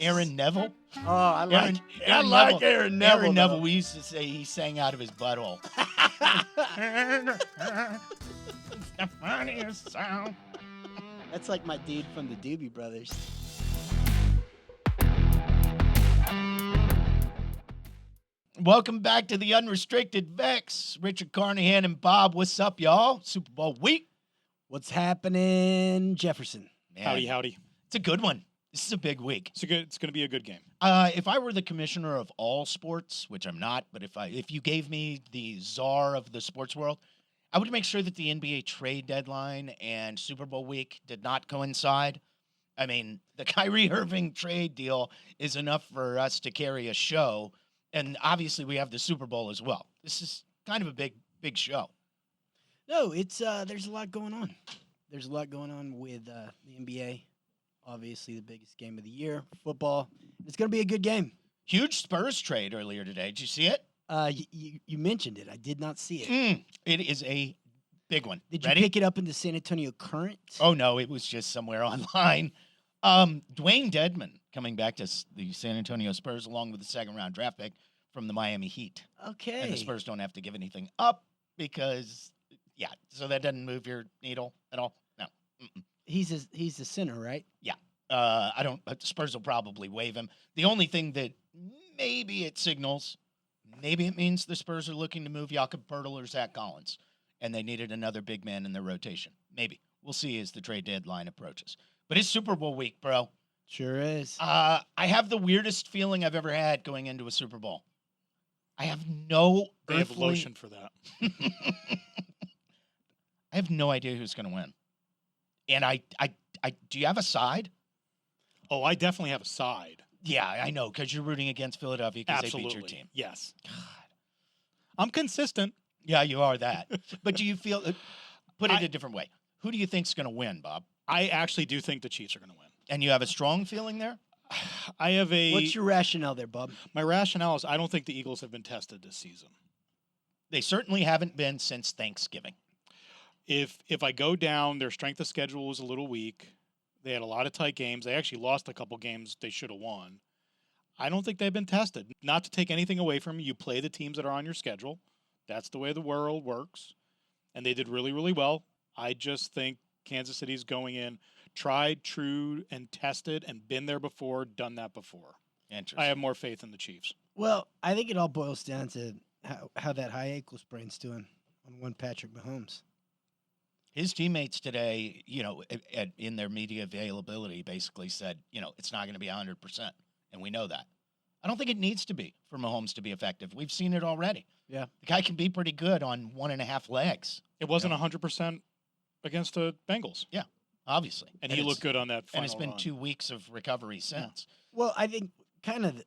Aaron Neville. Oh, I like Aaron Neville. Aaron Neville. We used to say he sang out of his butthole. It's the funniest sound. That's like my dude from the Doobie Brothers. Welcome back to the Unrestricted Vex. Richard Carnahan and Bob. What's up, y'all? Super Bowl week. What's happening, Jefferson? Man, Howdy. it's a good one. This is a big week. It's going to be a good game. If I were the commissioner of all sports, which I'm not, but if you gave me the czar of the sports world, I would make sure that the NBA trade deadline and Super Bowl week did not coincide. I mean, the Kyrie Irving trade deal is enough for us to carry a show, and obviously we have the Super Bowl as well. This is kind of a big show. No, it's there's a lot going on. There's a lot going on with the NBA. Obviously, the biggest game of the year, football. It's going to be a good game. Huge Spurs trade earlier today. Did you see it? You mentioned it. I did not see it. It is a big one. Did you Ready? pick it up in the San Antonio Current? Oh, no, it was just somewhere online. Dwayne Dedman coming back to the San Antonio Spurs along with the second-round draft pick from the Miami Heat. Okay. And the Spurs don't have to give anything up because, so that doesn't move your needle at all? No. Mm-mm. He's a center, right? Yeah. The Spurs will probably waive him. The only thing that maybe it signals, maybe it means the Spurs are looking to move Jakob Poeltl or Zach Collins, and they needed another big man in their rotation. Maybe. We'll see as the trade deadline approaches. But it's Super Bowl week, bro. Sure is. I have the weirdest feeling I've ever had going into a Super Bowl. I have no They have lotion for that. I have no idea who's going to win. And I do you have a side? Oh, I definitely have a side. Yeah, I know, because you're rooting against Philadelphia because they Absolutely. beat your team. Yes. God. I'm consistent. Yeah, you are that. But do you feel, put it a different way, who do you think's going to win, Bob? I actually do think the Chiefs are going to win. And you have a strong feeling there? I have What's your rationale there, Bob? My rationale is I don't think the Eagles have been tested this season. They certainly haven't been since Thanksgiving. If I go down, their strength of schedule was a little weak. They had a lot of tight games. They actually lost a couple games they should have won. I don't think they've been tested. Not to take anything away from you. You play the teams that are on your schedule. That's the way the world works. And they did really, really well. I just think Kansas City's going in, tried, true, and tested, and been there before, done that before. Interesting. I have more faith in the Chiefs. Well, I think it all boils down to how that high ankle sprain's doing on one Patrick Mahomes. His teammates today, in their media availability, basically said, it's not going to be 100%. And we know that. I don't think it needs to be for Mahomes to be effective. We've seen it already. Yeah. The guy can be pretty good on 1.5 legs. It wasn't 100% against the Bengals. Yeah, obviously. And he looked good on that final And it's been run. 2 weeks of recovery since. Well, I think kind of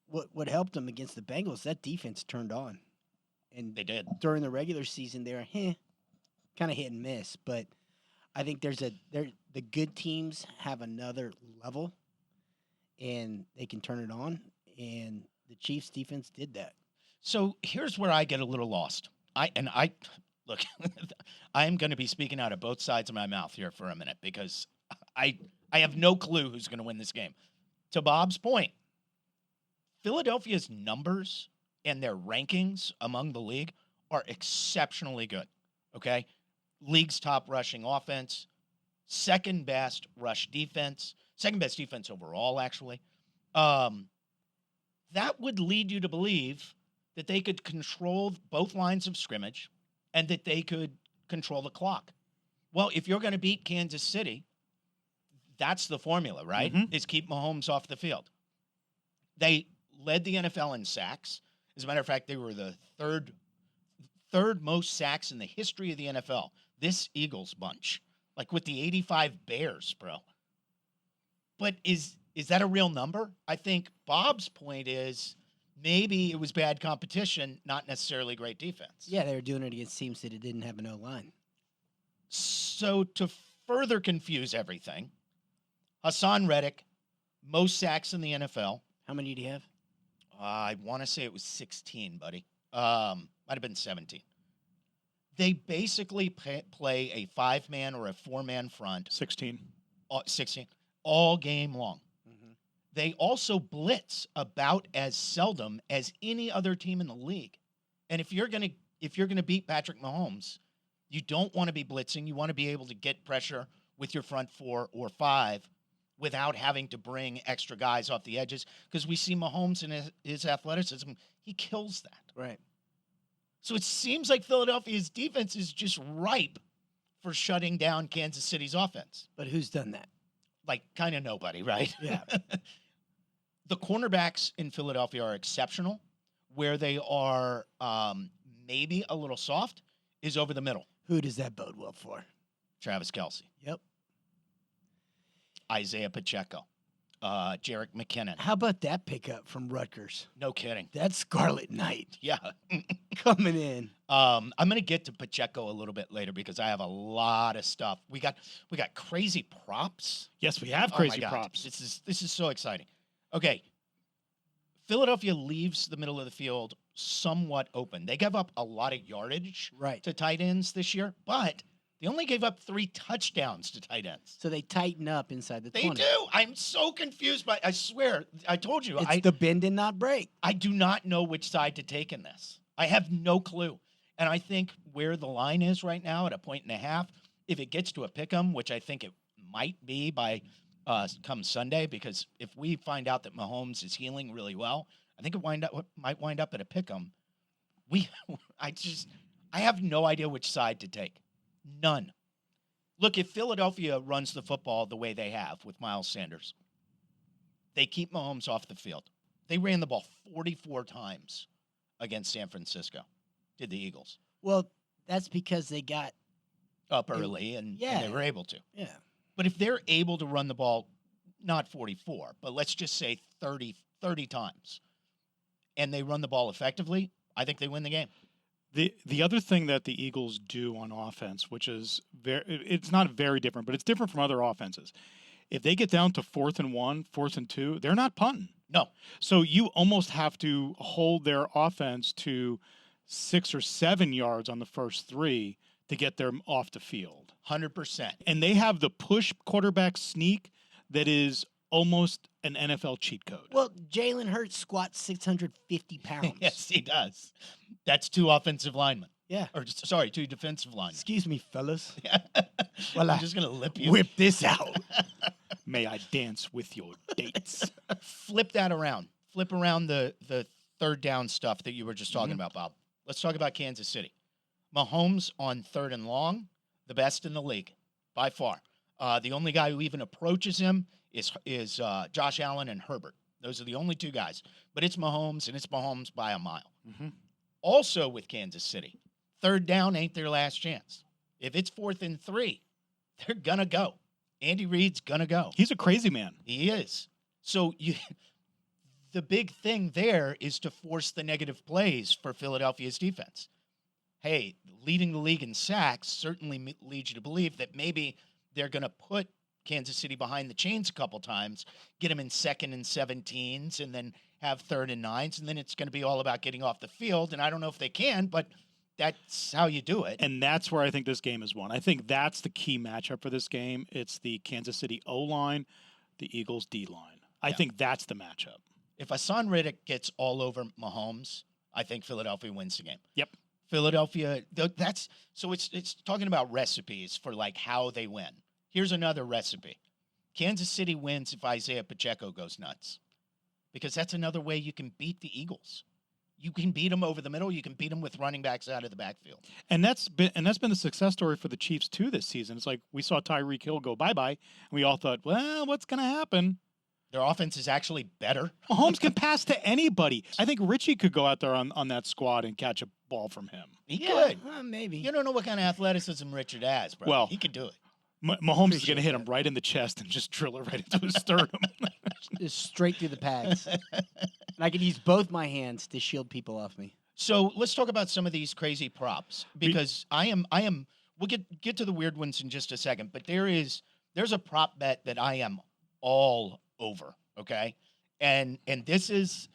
what helped them against the Bengals, that defense turned on. And They did. during the regular season, they're kind of hit and miss. But I think the good teams have another level, and they can turn it on. And the Chiefs' defense did that. So here's where I get a little lost. Look, I am going to be speaking out of both sides of my mouth here for a minute because I have no clue who's going to win this game. To Bob's point, Philadelphia's numbers and their rankings among the league are exceptionally good, okay? League's top rushing offense, second best rush defense, second best defense overall, actually. That would lead you to believe that they could control both lines of scrimmage and that they could control the clock. Well, if you're going to beat Kansas City, that's the formula, right? Mm-hmm. Is keep Mahomes off the field. They led the NFL in sacks. As a matter of fact, they were the third most sacks in the history of the NFL. This Eagles bunch, like with the 85 Bears, bro. But is that a real number? I think Bob's point is maybe it was bad competition, not necessarily great defense. Yeah, they were doing it against teams that didn't have an O-line. So to further confuse everything, Hassan Reddick, most sacks in the NFL. How many do you have? I want to say it was 16, buddy. Might have been 17. They basically play a 5-man or a 4-man front. 16. 16. All game long. Mm-hmm. They also blitz about as seldom as any other team in the league. And if you're gonna beat Patrick Mahomes, you don't want to be blitzing. You want to be able to get pressure with your front 4 or 5 without having to bring extra guys off the edges. Because we see Mahomes and his athleticism, he kills that. Right. So it seems like Philadelphia's defense is just ripe for shutting down Kansas City's offense. But who's done that? Like, kind of nobody, right? Yeah. The cornerbacks in Philadelphia are exceptional. Where they are maybe a little soft is over the middle. Who does that bode well for? Travis Kelce, Yep. Isaiah Pacheco, Jerick McKinnon. How about that pickup from Rutgers? No kidding. That's Scarlet Knight Yeah. coming in. I'm gonna get to Pacheco a little bit later because I have a lot of stuff. We got crazy props. Yes, we have Oh my crazy God. props. This is so exciting. Okay. Philadelphia leaves the middle of the field somewhat open. They gave up a lot of yardage Right. to tight ends this year, but they only gave up 3 touchdowns to tight ends. So they tighten up inside the They 20. do. I'm so confused by. I swear, I told you, It's the bend and not break. I do not know which side to take in this. I have no clue. And I think where the line is right now at 1.5, if it gets to a pick 'em, which I think it might be by come Sunday, because if we find out that Mahomes is healing really well, I think it might wind up at a pick 'em. I have no idea which side to take. None. Look, if Philadelphia runs the football the way they have with Miles Sanders, they keep Mahomes off the field. They ran the ball 44 times against San Francisco, did the Eagles. Well, that's because they got Up early, and Yeah. they were able to. yeah. But if they're able to run the ball, not 44, but let's just say 30 times, and they run the ball effectively, I think they win the game. The other thing that the Eagles do on offense, which is it's not very different, but it's different from other offenses. If they get down to 4th and 1, 4th and 2, they're not punting. No. So you almost have to hold their offense to 6 or 7 yards on the first 3 to get them off the field. 100%. And they have the push quarterback sneak that is almost an NFL cheat code. Well, Jalen Hurts squats 650 pounds. Yes, he does. That's 2 offensive linemen. Yeah. Or, sorry, 2 defensive linemen. Excuse me, fellas. Well, I'm just going to lip you. Whip this out. May I dance with your dates? Flip that around. Flip around the third down stuff that you were just talking about, Bob. Let's talk about Kansas City. Mahomes on 3rd and long, the best in the league by far. The only guy who even approaches him is Josh Allen and Herbert. Those are the only 2 guys. But it's Mahomes, and it's Mahomes by a mile. Mm-hmm. Also with Kansas City, 3rd down ain't their last chance. If it's 4th and 3, they're going to go. Andy Reid's going to go. He's a crazy man. He is. So the big thing there is to force the negative plays for Philadelphia's defense. Hey, leading the league in sacks certainly leads you to believe that maybe they're going to put Kansas City behind the chains a couple times, get them in 2nd and 17s, and then have 3rd and 9s, and then it's going to be all about getting off the field. And I don't know if they can, but that's how you do it. And that's where I think this game is won. I think that's the key matchup for this game. It's the Kansas City O-line, the Eagles D-line. I think that's the matchup. If Hassan Riddick gets all over Mahomes, I think Philadelphia wins the game. Yep. Philadelphia, that's so it's talking about recipes for like how they win. Here's another recipe. Kansas City wins if Isaiah Pacheco goes nuts. Because that's another way you can beat the Eagles. You can beat them over the middle. You can beat them with running backs out of the backfield. And that's been the success story for the Chiefs too this season. It's like we saw Tyreek Hill go bye-bye, and we all thought, well, what's going to happen? Their offense is actually better. Mahomes can pass to anybody. I think Richie could go out there on that squad and catch a ball from him. He could. Maybe. You don't know what kind of athleticism Richard has, bro. Well, he could do it. Mahomes is going to hit him right in the chest and just drill it right into his sternum. Just straight through the pads. And I can use both my hands to shield people off me. So let's talk about some of these crazy props because I am. We'll get to the weird ones in just a second, but there's a prop bet that I am all over. Okay, and this is,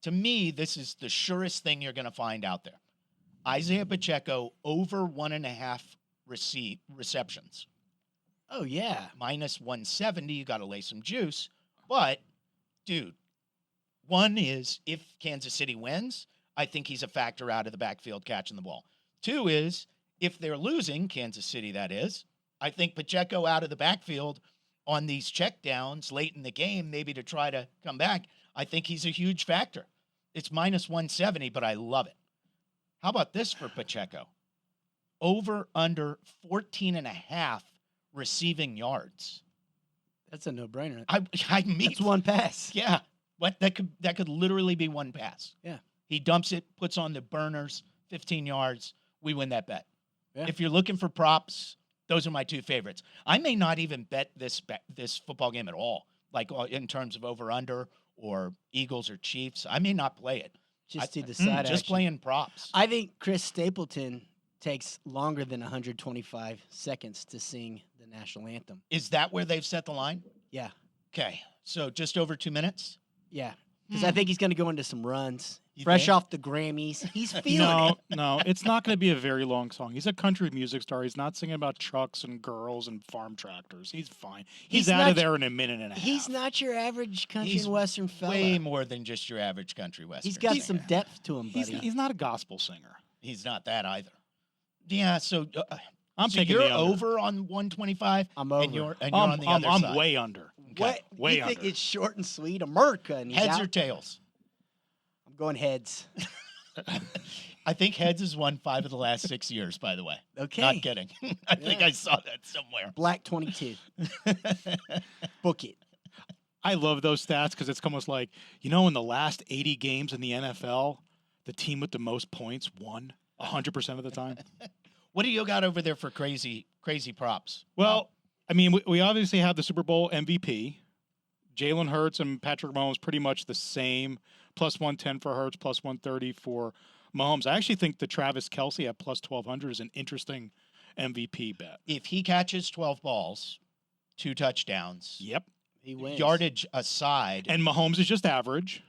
to me, this is the surest thing you're going to find out there. Isaiah Pacheco over 1.5 receptions. Oh, yeah. Minus 170. You got to lay some juice, but dude, one is if Kansas City wins, I think he's a factor out of the backfield catching the ball. Two is if they're losing, Kansas City that is, I think Pacheco out of the backfield on these checkdowns late in the game, maybe to try to come back, I think he's a huge factor. It's minus 170, but I love it. How about this for Pacheco? Over under 14 and a half receiving yards. That's a no-brainer. I mean, That's one pass. yeah. What that could literally be one pass. Yeah. He dumps it, puts on the burners, 15 yards. We win that bet. Yeah. If you're looking for props, those are my two favorites. I may not even bet this football game at all, like in terms of over under or Eagles or Chiefs. I may not play it. Just do the side just action. playing props. I think Chris Stapleton takes longer than 125 seconds to sing the national anthem. Is that where they've set the line? Yeah. Okay, so just over 2 minutes. Yeah. Because I think he's going to go into some runs. You Fresh think? off the Grammys. He's feeling it. No, it's not going to be a very long song. He's a country music star. He's not singing about trucks and girls and farm tractors. He's fine. He's out not of there in a minute and a half. He's not your average country He's and western fella. Way more than just your average country western. He's got singer. some depth to him, buddy. He's not a gospel singer. He's not that either. Yeah, so I'm so taking you're the under. over on 125. I'm over. And you're on the other I'm side. way under. Okay. What? Way You think under. it's short and sweet? America. And he's Heads out? or tails? I'm going heads. I think heads has won 5 of the last 6 years, by the way. Okay. Not kidding. I think Yeah. I saw that somewhere. Black 22. Book it. I love those stats because it's almost like, in the last 80 games in the NFL, the team with the most points won 100% of the time. What do you got over there for crazy props? Well, I mean, we obviously have the Super Bowl MVP. Jalen Hurts and Patrick Mahomes pretty much the same. Plus 110 for Hurts, plus 130 for Mahomes. I actually think the Travis Kelce at plus 1,200 is an interesting MVP bet. If he catches 12 balls, 2 touchdowns, Yep. He wins. yardage aside, And Mahomes is just average.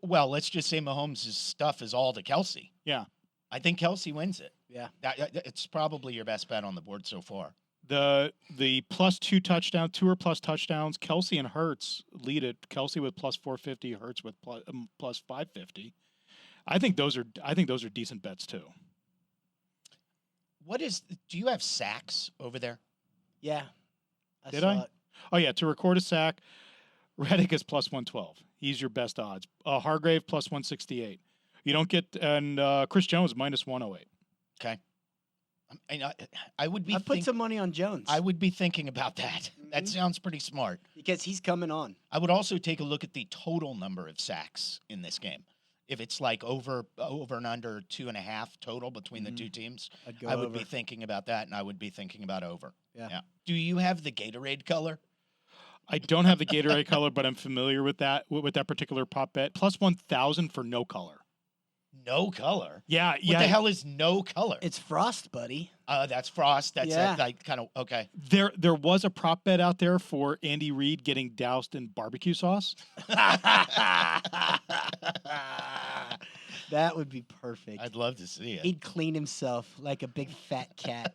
well, let's just say Mahomes' stuff is all to Kelsey. Yeah. I think Kelsey wins it. Yeah. It's probably your best bet on the board so far. The plus 2 touchdowns, 2 or plus touchdowns, Kelsey and Hurts lead it. Kelsey with plus 450, Hurts with plus 550. I think those are decent bets too. Do you have sacks over there? Yeah. Did saw I? it. Oh yeah, to record a sack, Reddick is plus 112. He's your best odds. Hargrave plus 168. You don't get Chris Jones minus 108. Okay. I would be. I put some money on Jones. I would be thinking about that. That Mhm. sounds pretty smart. because he's coming on. I would also take a look at the total number of sacks in this game. If it's like over and under 2.5 total between the two teams, I'd go I would over. be thinking about that, and I would be thinking about over. Yeah. Do you have the Gatorade color? I don't have the Gatorade color, but I'm familiar with that particular prop bet. Plus 1,000 for no color. No color. Yeah, What yeah. the hell is no color? It's Frost, buddy. That's Frost. That's Yeah. like kind of okay. There was a prop bet out there for Andy Reid getting doused in barbecue sauce. That would be perfect. I'd love to see it. He'd clean himself like a big fat cat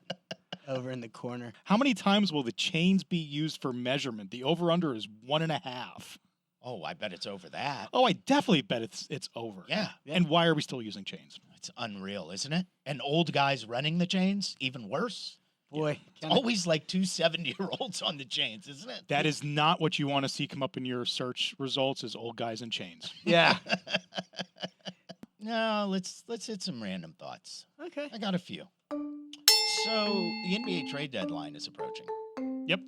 over in the corner. How many times will the chains be used for measurement? The over-under is 1.5. Oh, I bet it's over that. Oh, I definitely bet it's over. Yeah, And why are we still using chains? it's unreal, isn't it? And old guys running the chains, even worse. Boy, Always like 2 70-year-olds on the chains, isn't it? That is not what you want to see come up in your search results is old guys in chains. yeah. No, let's hit some random thoughts. Okay. I got a few. So the NBA trade deadline is approaching. Yep.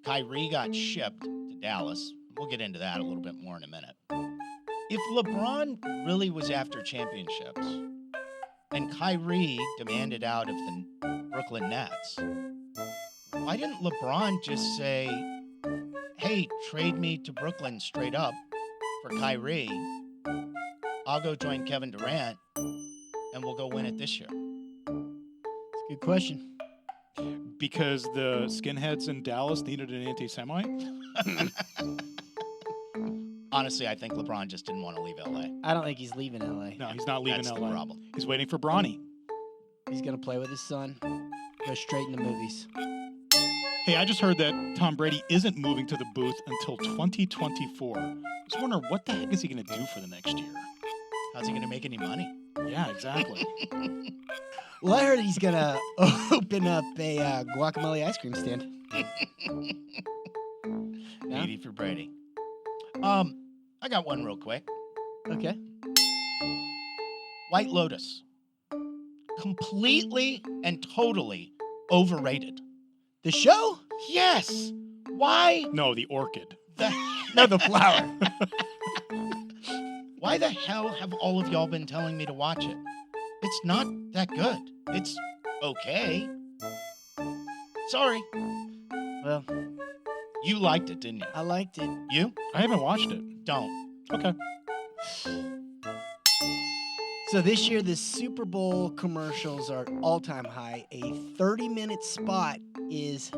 Kyrie got shipped to Dallas. We'll get into that a little bit more in a minute. If LeBron really was after championships and Kyrie demanded out of the Brooklyn Nets, why didn't LeBron just say, hey, trade me to Brooklyn straight up for Kyrie? I'll go join Kevin Durant and we'll go win it this year. Good question. Because the skinheads in Dallas needed an anti-Semite? Honestly, I think LeBron just didn't want to leave LA. I don't think he's leaving LA. No, he's not leaving That's LA. the problem. He's waiting for Bronny. He's going to play with his son, go straight into movies. Hey, I just heard that Tom Brady isn't moving to the booth until 2024. I was wondering what the heck is he going to do for the next year? How's he going to make any money? Yeah, exactly. Well, I heard he's gonna open up a guacamole ice cream stand. Yeah? Needy for Brady. I got one real quick. Okay. White Lotus. Completely and totally overrated. The show? Yes. Why No, the orchid. the No, the flower. Why the hell have all of y'all been telling me to watch it? It's not that good. It's okay. Sorry. Well, You liked it, didn't you? I liked it. You? I haven't watched it. Don't. Okay. So this year, the Super Bowl commercials are all-time high. A 30-minute spot is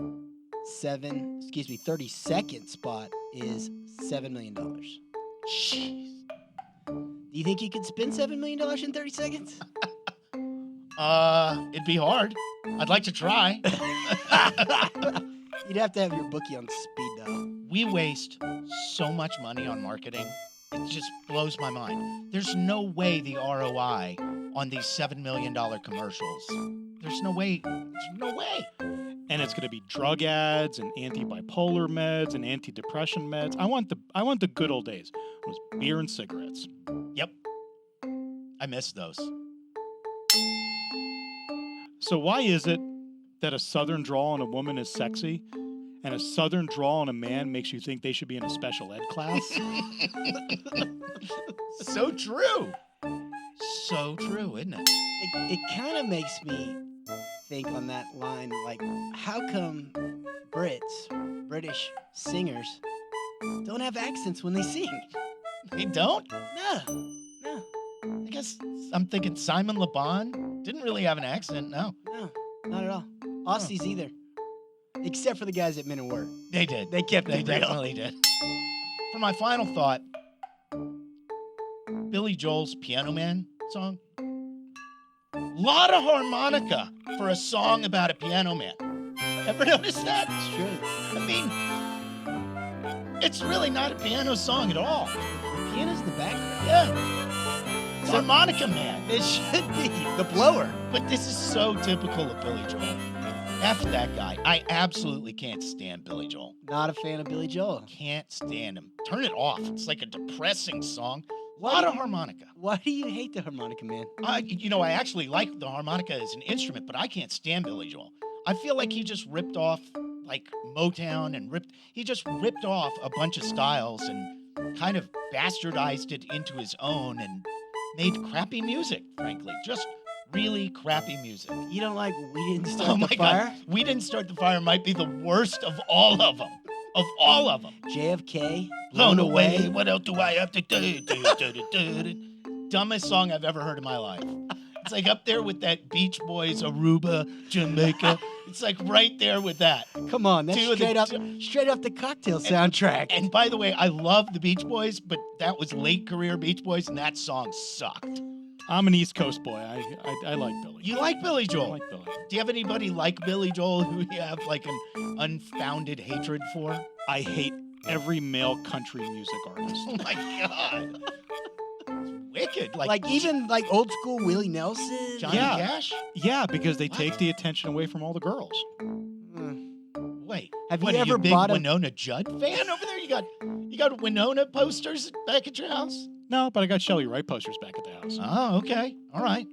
30-second spot is $7 million. Do Jeez. you think you could spend $7 million in 30 seconds? It'd be hard. I'd like to try. You'd have to have your bookie on speed dial. We waste so much money on marketing. It just blows my mind. There's no way the ROI on these $7 million commercials. There's no way. There's no way. And it's going to be drug ads and anti-bipolar meds and anti-depression meds. I want the good old days. It was beer and cigarettes. Yep. I miss those. So why is it that a southern drawl on a woman is sexy and a southern drawl on a man makes you think they should be in a special ed class? So true. So true, isn't it? It kind of makes me think on that line, like, how come British singers don't have accents when they sing? They don't? No. I guess I'm thinking Simon Le Bon didn't really have an accent, no. No, not at all. Aussies either. Except for the guys at Men and Word. They did. They kept They it real. definitely did. For my final thought, Billy Joel's Piano Man song. Lot of harmonica for a song about a piano man. Ever notice that? It's true. I mean, it's really not a piano song at all. The piano's in the background. Yeah. It's harmonica man. It should be. The blower. But this is so typical of Billy Joel. F that guy. I absolutely can't stand Billy Joel. Not a fan of Billy Joel. Can't stand him. Turn it off. It's like a depressing song. A Why lot do of you- harmonica. Why do you hate the harmonica man? I actually like the harmonica as an instrument, but I can't stand Billy Joel. I feel like he just ripped off like Motown and he just ripped off a bunch of styles and kind of bastardized it into his own and made crappy music, frankly. Just really crappy music. You don't like We Didn't Start Oh the my Fire? God. We Didn't Start the Fire might be the worst of all of them. Of all of them. JFK? Blown away. What else do I have to do? Dumbest song I've ever heard in my life. It's like up there with that Beach Boys, Aruba, Jamaica. It's like right there with that. Come on, that's Two of the straight off the Cocktail soundtrack. And by the way, I love the Beach Boys, but that was late career Beach Boys, and that song sucked. I'm an East Coast boy. I like Billy. You like Billy I Joel? like Billy. Do you have anybody like Billy Joel who you have like an unfounded hatred for? I hate every male country music artist. Oh my God. It's wicked. like even like old school Willie Nelson. Johnny Yeah. Cash? Yeah, because they What? take the attention away from all the girls. Wait. Have What, you are you ever a big bought a Winona Judd fan over there? You got Winona posters back at your house? No, but I got Shelley Wright posters back at the house. Oh, okay. All right.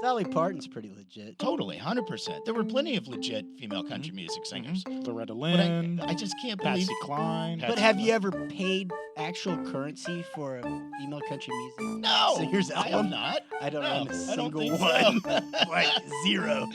Dolly Parton's pretty legit. Totally. 100%. There were plenty of legit female country music singers. Loretta But Lynn, I just can't believe Patsy Cline. Pat- But have you ever paid actual currency for a female country music No, singer's I have album? not. I don't No, own a I don't single think one. so. Like zero.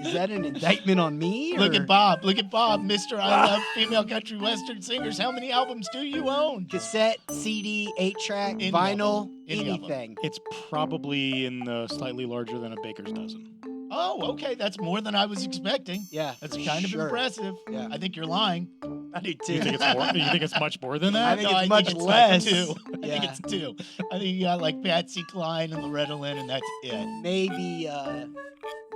Is that an indictment on me? Look or at Bob. Look at Bob, Mr. I Love Female Country Western Singers. How many albums do you own? Cassette, CD, 8-track, Any of vinyl, Any of them. anything. It's probably in the slightly larger than a baker's dozen. Oh, okay. That's more than I was expecting. Yeah, That's for kind of sure. impressive. Yeah. I think you're lying. I do You too. think it's more? You think it's much more than I that? think No, it's much like less. 2. I think Yeah. it's 2. I think you got like Patsy Cline and Loretta Lynn, and that's it. Maybe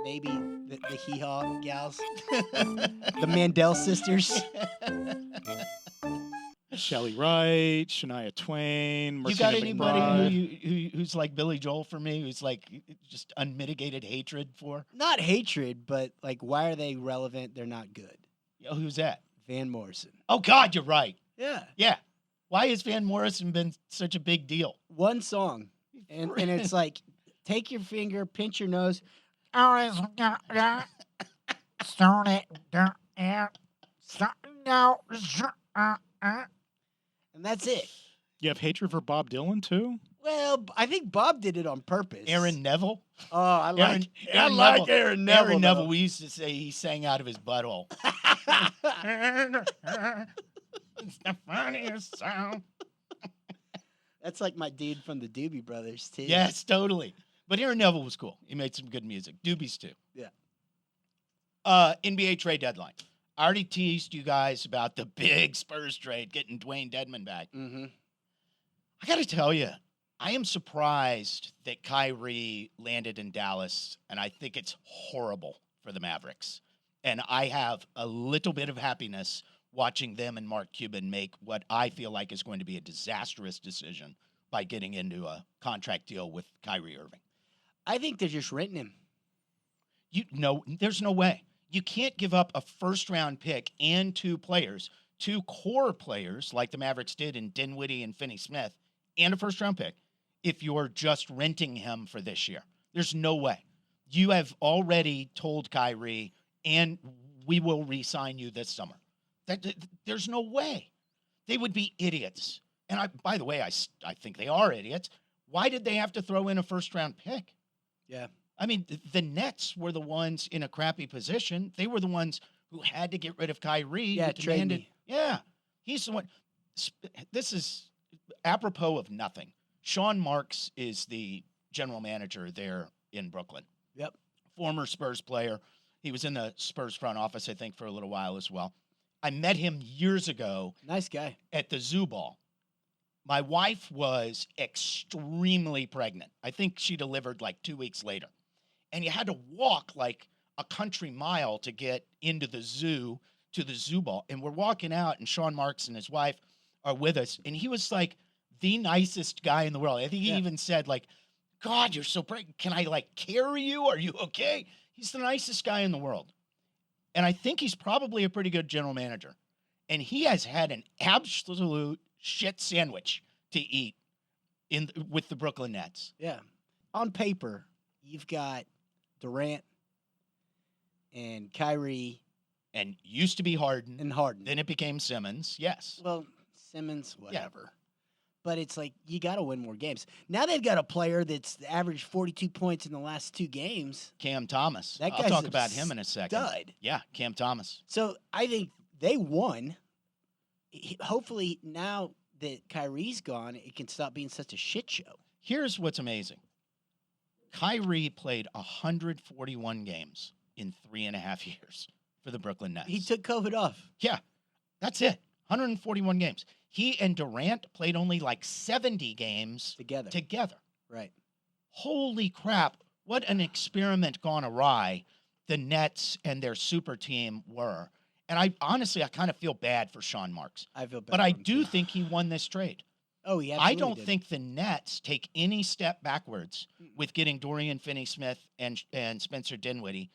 maybe the Hee Haw gals, the Mandel sisters. Shelley Wright, Shania Twain, You got Martina anybody McBride. who's like Billy Joel for me? Who's like just unmitigated hatred for? Not hatred, but like, why are they relevant? They're not good. Who's that? Van Morrison. Oh God, you're right. Yeah. Yeah. Why has Van Morrison been such a big deal? One song. And it's like, take your finger, pinch your nose, and that's it. You have hatred for Bob Dylan too? Well, I think Bob did it on purpose. Aaron Neville. Oh, I like Aaron Neville. Aaron Neville. Aaron Neville. We used to say he sang out of his butthole. It's the funniest sound. That's like my dude from the Doobie Brothers too. Yes, totally. But Aaron Neville was cool. He made some good music. Doobies too. Yeah. NBA trade deadline. I already teased you guys about the big Spurs trade, getting Dwayne Dedmon back. Mm-hmm. I got to tell you, I am surprised that Kyrie landed in Dallas, and I think it's horrible for the Mavericks. And I have a little bit of happiness watching them and Mark Cuban make what I feel like is going to be a disastrous decision by getting into a contract deal with Kyrie Irving. I think they're just renting him. There's no way. You can't give up a first-round pick and two core players like the Mavericks did in Dinwiddie and Finney-Smith, and a first-round pick if you're just renting him for this year. There's no way. You have already told Kyrie, and we will re-sign you this summer. There's no way. They would be idiots. And by the way, I think they are idiots. Why did they have to throw in a first-round pick? Yeah. I mean, the Nets were the ones in a crappy position. They were the ones who had to get rid of Kyrie. Yeah, trade me. Yeah, he's the one. This is apropos of nothing. Sean Marks is the general manager there in Brooklyn. Yep. Former Spurs player. He was in the Spurs front office, I think, for a little while as well. I met him years ago. Nice guy. At the Zoo Ball. My wife was extremely pregnant. I think she delivered like 2 weeks later. And you had to walk like a country mile to get into the zoo, to the Zoo Ball. And we're walking out, and Sean Marks and his wife are with us. And he was like the nicest guy in the world. I think he even said, like, God, you're so pregnant. Can I, like, carry you? Are you okay? He's the nicest guy in the world. And I think he's probably a pretty good general manager. And he has had an absolute shit sandwich to eat with the Brooklyn Nets. Yeah. On paper, you've got Durant and Kyrie and used to be Harden. And Harden. Then it became Simmons. Yes. Well, Simmons, whatever. Yeah. But it's like, you got to win more games. Now they've got a player that's averaged 42 points in the last 2 games. Cam Thomas. That I'll guy's talk about him in a second. Stud. Yeah, Cam Thomas. So I think they won. Hopefully now that Kyrie's gone, it can stop being such a shit show. Here's what's amazing. Kyrie played 141 games in 3.5 years for the Brooklyn Nets. He took COVID off. Yeah, that's it. 141 games. He and Durant played only like 70 games together. Right. Holy crap. What an experiment gone awry the Nets and their super team were. And I kind of feel bad for Sean Marks. I feel bad. But I do think he won this trade. Oh, yeah. I don't think the Nets take any step backwards with getting Dorian Finney-Smith and Spencer Dinwiddie.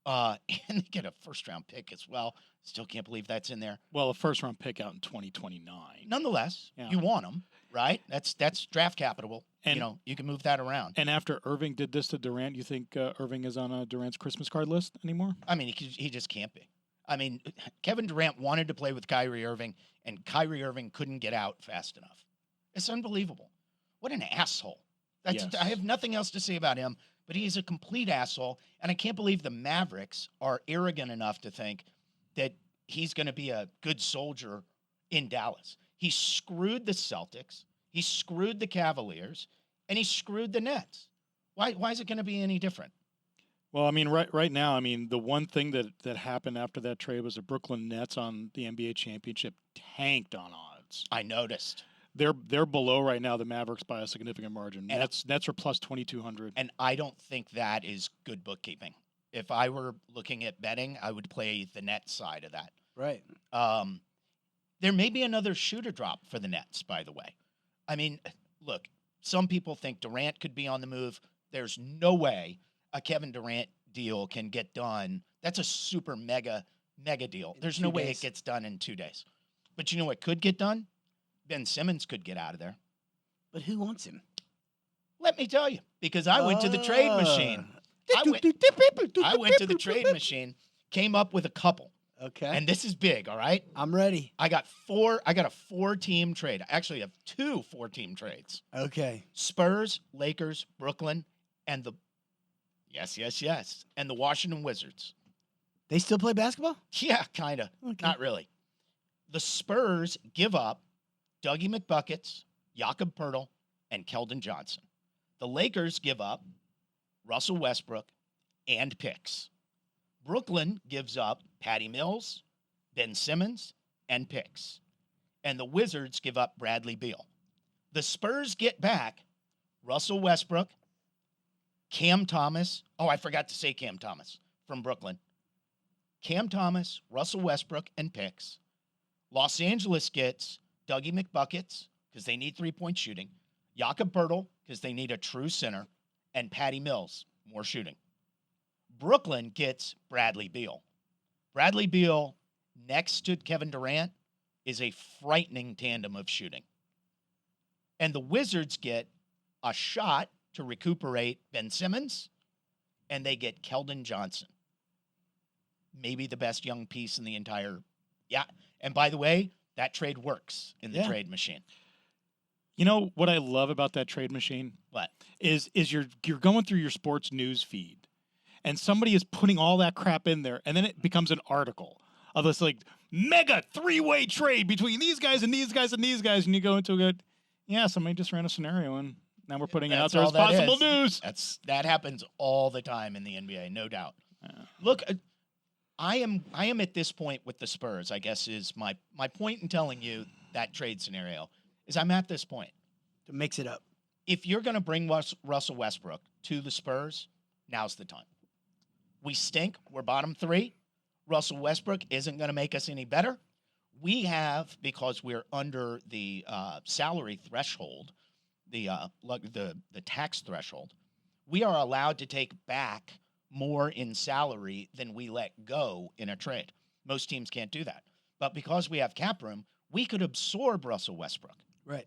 And they get a first-round pick as well. Still can't believe that's in there. Well, a first-round pick out in 2029. Nonetheless, you want them, right? That's draft capital. And, you can move that around. And after Irving did this to Durant, you think Irving is on Durant's Christmas card list anymore? I mean, he just can't be. I mean, Kevin Durant wanted to play with Kyrie Irving, and Kyrie Irving couldn't get out fast enough. It's unbelievable. What an asshole. Yes. I have nothing else to say about him, but he's a complete asshole, and I can't believe the Mavericks are arrogant enough to think that he's going to be a good soldier in Dallas. He screwed the Celtics, he screwed the Cavaliers, and he screwed the Nets. Why is it going to be any different? Well, I mean, right now, I mean, the one thing that happened after that trade was the Brooklyn Nets on the NBA championship tanked on odds. I noticed. They're below right now the Mavericks by a significant margin. Nets are plus 2,200. And I don't think that is good bookkeeping. If I were looking at betting, I would play the Nets side of that. Right. There may be another shooter drop for the Nets, by the way. I mean, look, some people think Durant could be on the move. There's no way a Kevin Durant deal can get done. That's a super mega deal. In There's 2 no way days. it gets done in 2 days. But you know what could get done? Ben Simmons could get out of there. But who wants him? Let me tell you, because I went to the trade machine. I went to the trade machine, came up with a couple. Okay. And this is big, all right? I'm ready. I got a 4-team trade. I actually have 2 4-team trades. Okay. Spurs, Lakers, Brooklyn, and the and the Washington Wizards. They still play basketball? Yeah, kind of. Okay. Not really. The Spurs give up Dougie McBuckets, Jakob Poeltl, and Keldon Johnson. The Lakers give up Russell Westbrook and picks. Brooklyn gives up Patty Mills, Ben Simmons, and picks. And the Wizards give up Bradley Beal. The Spurs get back Russell Westbrook, Cam Thomas. Oh, I forgot to say Cam Thomas from Brooklyn. Cam Thomas, Russell Westbrook, and picks. Los Angeles gets Dougie McBuckets because they need 3-point shooting. Jakob Poeltl because they need a true center. And Patty Mills, more shooting. Brooklyn gets Bradley Beal. Bradley Beal next to Kevin Durant is a frightening tandem of shooting. And the Wizards get a shot to recuperate Ben Simmons, and they get Keldon Johnson. Maybe the best young piece in the entire. Yeah. And by the way, that trade works in the trade machine. You know what I love about that trade machine? What? Is you're going through your sports news feed, and somebody is putting all that crap in there, and then it becomes an article of this like mega 3-way trade between these guys and these guys and these guys, and you go into a good, yeah, somebody just ran a scenario, and now we're putting it out there as possible news. That happens all the time in the NBA, no doubt. Look, I am at this point with the Spurs, I guess is my point in telling you that trade scenario is I'm at this point. To mix it up. If you're going to bring Russell Westbrook to the Spurs, now's the time. We stink. We're bottom 3. Russell Westbrook isn't going to make us any better. We have, because we're under the salary threshold, the tax threshold, we are allowed to take back more in salary than we let go in a trade. Most teams can't do that. But because we have cap room, we could absorb Russell Westbrook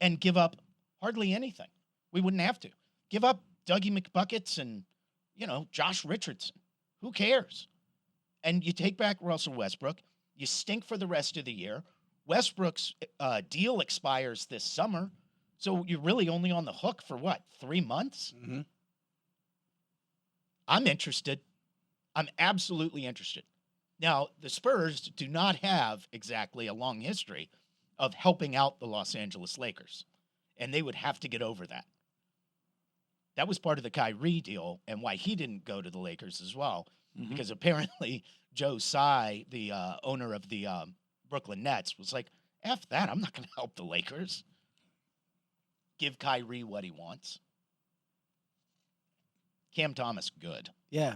and give up hardly anything. We wouldn't have to. Give up Dougie McBuckets and, Josh Richardson. Who cares? And you take back Russell Westbrook. You stink for the rest of the year. Westbrook's deal expires this summer. So you're really only on the hook for what, 3 months? Mm-hmm. I'm interested. I'm absolutely interested. Now, the Spurs do not have exactly a long history of helping out the Los Angeles Lakers, and they would have to get over that. That was part of the Kyrie deal and why he didn't go to the Lakers as well, because apparently Joe Tsai, the owner of the Brooklyn Nets, was like, F that, I'm not going to help the Lakers. Give Kyrie what he wants. Cam Thomas, good. Yeah.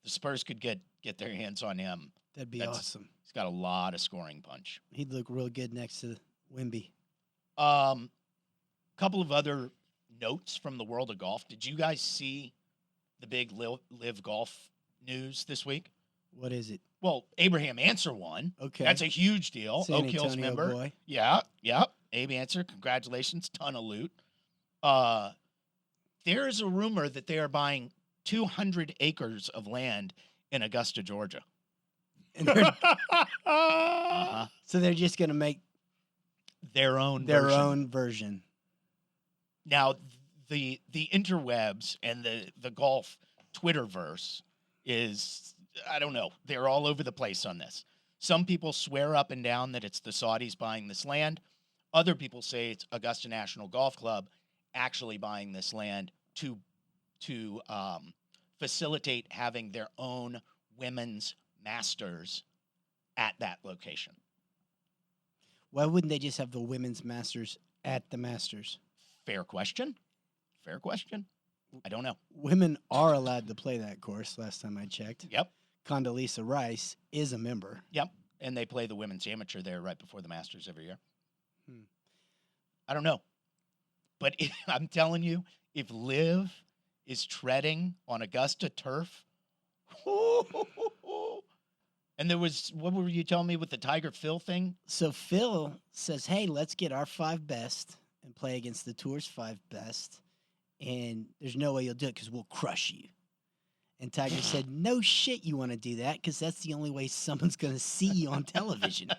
The Spurs could get their hands on him. That'd be awesome. He's got a lot of scoring punch. He'd look real good next to Wemby. Couple of other notes from the world of golf. Did you guys see the big live golf news this week? What is it? Well, Abraham Answer won. Okay. That's a huge deal. San Oak Hills Antonio member. boy. Yeah. Abe Answer, congratulations. Ton of loot. There is a rumor that they are buying 200 acres of land in Augusta, Georgia. And so they're just going to make their own version. Now, the interwebs and the golf Twitterverse is, I don't know, they're all over the place on this. Some people swear up and down that it's the Saudis buying this land. Other people say it's Augusta National Golf Club actually buying this land to facilitate having their own women's Masters at that location. Why wouldn't they just have the women's Masters at the Masters? Fair question. I don't know. Women are allowed to play that course. Last time I checked, Yep. Condoleezza Rice is a member. Yep. And they play the women's amateur there right before the Masters every year. Hmm. I don't know. But I'm telling you, if Liv is treading on Augusta turf, and there was, what were you telling me with the Tiger Phil thing? So Phil says, "Hey, let's get our 5 best and play against the tour's 5 best, and there's no way you'll do it because we'll crush you." And Tiger said, "No shit, you want to do that because that's the only way someone's going to see you on television."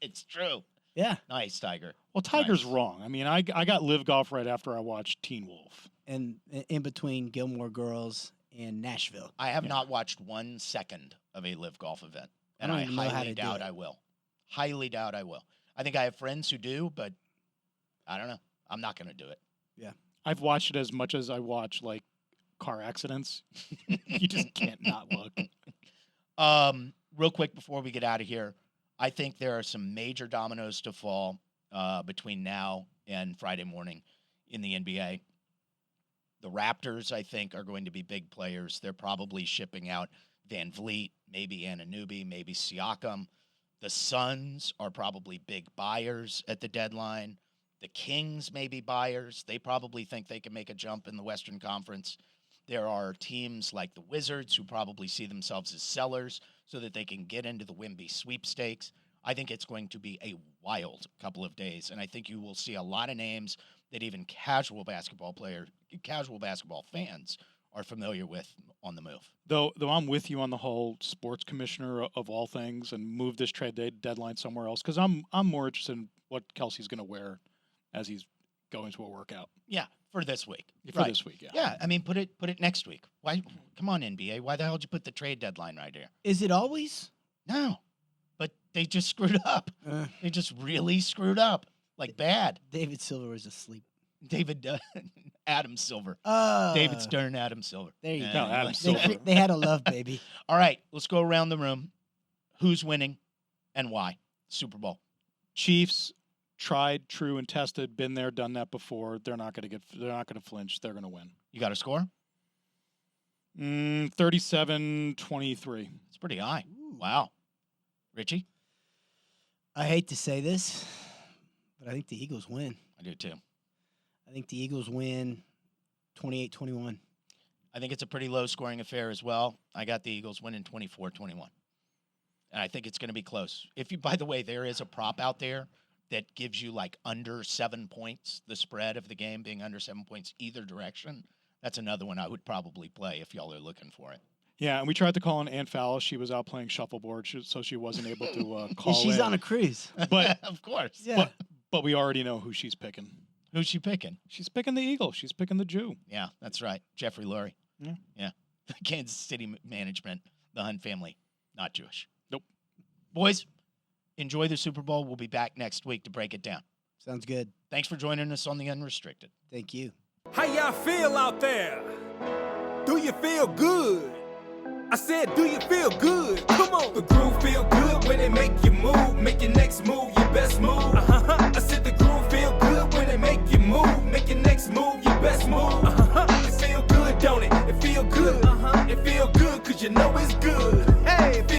It's true. Yeah, Nice, Tiger. Well, Tiger's Nice. wrong. I mean, I got Live Golf right after I watched Teen Wolf. and in between Gilmore Girls and Nashville. I have not watched 1 second of a live golf event, and don't I even know how highly to do doubt it. I will. Highly doubt I will. I think I have friends who do, but I don't know. I'm not going to do it. I've watched it as much as I watch like car accidents. You just can't not look. Real quick before we get out of here, I think there are some major dominoes to fall between now and Friday morning in the NBA. The Raptors, I think, are going to be big players. They're probably shipping out Van Vliet, maybe Anunoby, maybe Siakam. The Suns are probably big buyers at the deadline. The Kings may be buyers. They probably think they can make a jump in the Western Conference. There are teams like the Wizards who probably see themselves as sellers so that they can get into the Wemby sweepstakes. I think it's going to be a wild couple of days, and I think you will see a lot of names that even casual basketball fans are familiar with on the move. Though I'm with you on the whole sports commissioner of all things and move this trade deadline somewhere else because I'm more interested in what Kelsey's going to wear as he's going to a workout Yeah, for this week. for this week. Yeah. Yeah, I mean, put it next week. Why? Come on, NBA. Why the hell did you put the trade deadline right here? Is it always? No, but they just screwed up. They just really screwed up, like bad. David Silver was asleep. David Adam Silver. Oh, David Stern, Adam Silver. There you Yeah, go. No, Adam like- Silver. They had a love baby. All right, let's go around the room. Who's winning and why? Super Bowl. Chiefs, tried, true, and tested. Been there, done that before. They're not going to flinch. They're going to win. You got a score? 37-23. It's pretty high. Wow. Richie? I hate to say this, but I think the Eagles win. I do too. I think the Eagles win 28-21. I think it's a pretty low-scoring affair as well. I got the Eagles winning 24-21. And I think it's going to be close. By the way, there is a prop out there that gives you like under 7 points, the spread of the game being under 7 points either direction. That's another one I would probably play if y'all are looking for it. Yeah, and we tried to call in Aunt Phallus. She was out playing shuffleboard, so she wasn't able to call She's in. on a cruise. But Of course. Yeah. but we already know who she's picking. Who's she picking? She's picking the Eagle. She's picking the Jew. Yeah, that's right. Jeffrey Lurie. Yeah. Yeah. Kansas City management, the Hunt family, not Jewish. Nope. Boys, enjoy the Super Bowl. We'll be back next week to break it down. Sounds good. Thanks for joining us on the Unrestricted. Thank you. How y'all feel out there? Do you feel good? I said, do you feel good? Come on. The groove feel good when it make you move. Make your next move your best move.